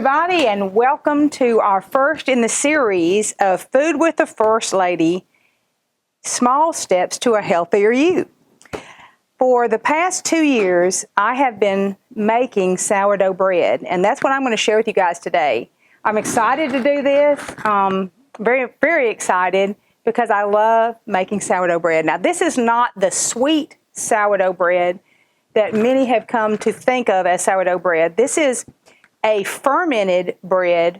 everybody, and welcome to our first in the series of Food with the First Lady, Small Steps to a Healthier You. For the past 2 years, I have been making sourdough bread, and that's what I'm going to share with you guys today. I'm excited to do this, very, very excited, because I love making sourdough bread. Now, this is not the sweet sourdough bread that many have come to think of as sourdough bread. This is a fermented bread,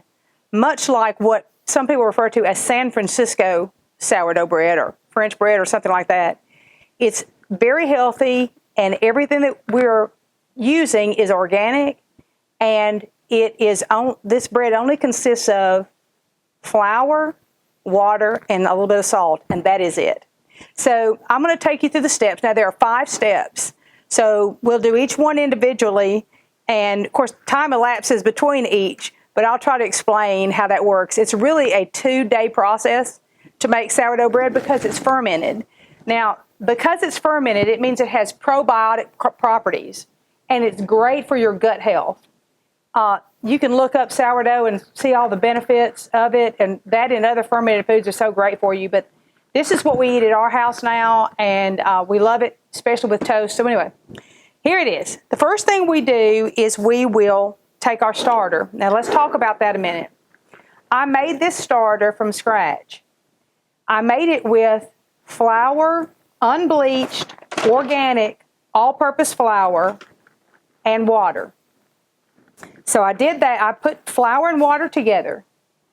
much like what some people refer to as San Francisco sourdough bread or French bread or something like that. It's very healthy, and everything that we're using is organic, and this bread only consists of flour, water, and a little bit of salt, and that is it. So I'm going to take you through the steps. Now, there are 5 steps, so we'll do each one individually. And, of course, time elapses between each, but I'll try to explain how that works. It's really a 2-day process to make sourdough bread because it's fermented. Now, because it's fermented, it means it has probiotic properties, and it's great for your gut health. You can look up sourdough and see all the benefits of it, and that and other fermented foods are so great for you. But this is what we eat at our house now, and we love it, especially with toast. So anyway, here it is. The first thing we do is we will take our starter. Now let's talk about that a minute. I made this starter from scratch. I made it with flour, unbleached, organic, all-purpose flour, and water. So I did that. I put flour and water together.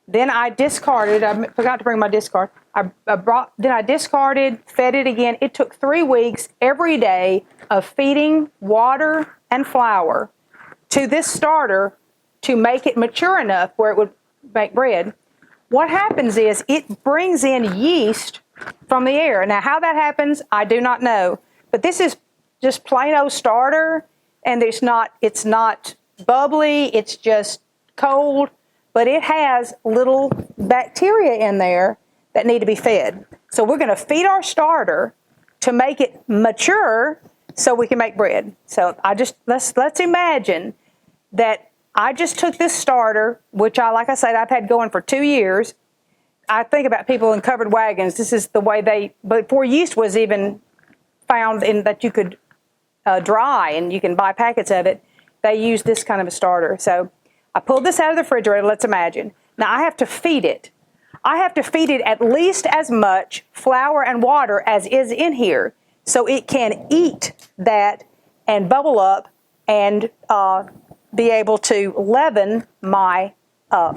Then I discarded. I forgot to bring my discard. Then I discarded, fed it again. It took 3 weeks every day of feeding water and flour to this starter to make it mature enough where it would make bread. What happens is it brings in yeast from the air. Now, how that happens, I do not know. But this is just plain old starter, and it's not bubbly. It's just cold, but it has little bacteria in there that need to be fed. So we're going to feed our starter to make it mature so we can make bread. So let's imagine that I just took this starter, which like I said, I've had going for 2 years. I think about people in covered wagons. This is the way before yeast was even found in that you could dry and you can buy packets of it, they use this kind of a starter. So I pulled this out of the refrigerator, let's imagine. Now I have to feed it. I have to feed it at least as much flour and water as is in here so it can eat that and bubble up and be able to leaven my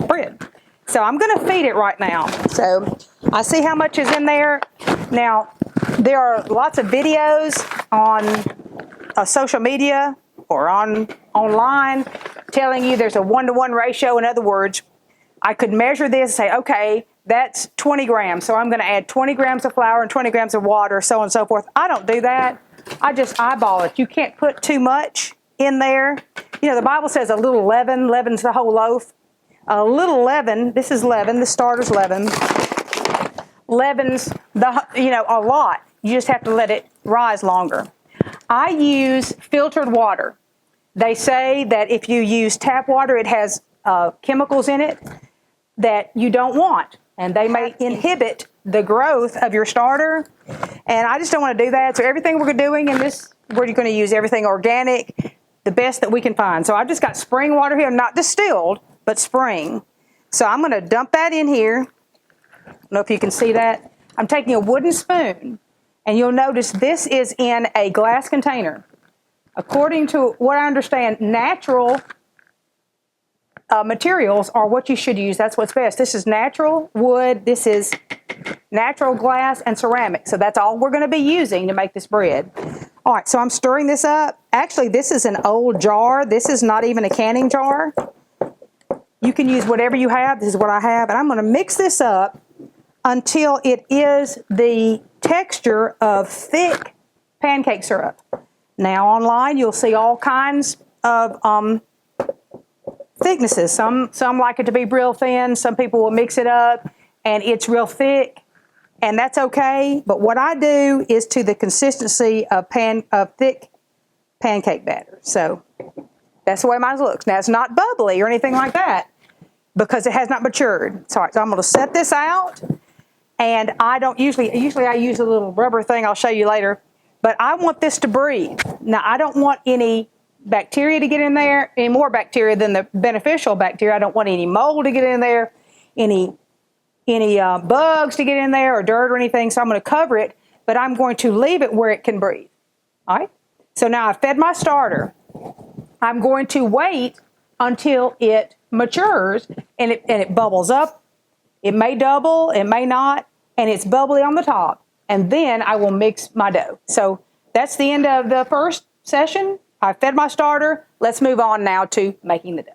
bread. So I'm going to feed it right now. So I see how much is in there. Now, there are lots of videos on social media or online telling you there's a 1-to-1 ratio. In other words, I could measure this and say, okay, that's 20 grams. So I'm going to add 20 grams of flour and 20 grams of water, so on and so forth. I don't do that. I just eyeball it. You can't put too much in there. You know, the Bible says a little leaven leavens the whole loaf. A little leaven, this is leaven, the starter's leaven, leavens a lot. You just have to let it rise longer. I use filtered water. They say that if you use tap water, it has chemicals in it that you don't want, and they may inhibit the growth of your starter, and I just don't want to do that. So everything we're doing in this, we're going to use everything organic, the best that we can find. So I've just got spring water here, not distilled, but spring. So I'm going to dump that in here. I don't know if you can see that. I'm taking a wooden spoon, and you'll notice this is in a glass container. According to what I understand, natural materials are what you should use. That's what's best. This is natural wood. This is natural glass and ceramic. So that's all we're going to be using to make this bread. All right, so I'm stirring this up. Actually, this is an old jar. This is not even a canning jar. You can use whatever you have. This is what I have. And I'm going to mix this up until it is the texture of thick pancake syrup. Now online, you'll see all kinds of thicknesses. Some like it to be real thin. Some people will mix it up, and it's real thick, and that's okay. But what I do is to the consistency of thick pancake batter. So That's the way mine looks. Now, it's not bubbly or anything like that because it has not matured. So I'm going to set this out, and I don't usually I use a little rubber thing I'll show you later, but I want this to breathe. Now, I don't want any bacteria to get in there, any more bacteria than the beneficial bacteria. I don't want any mold to get in there, any bugs to get in there or dirt or anything. So I'm going to cover it, but I'm going to leave it where it can breathe. All right. So now I've fed my starter. I'm going to wait until it matures and it bubbles up. It may double, it may not, and it's bubbly on the top. And then I will mix my dough. So that's the end of the first session. I fed my starter. Let's move on now to making the dough.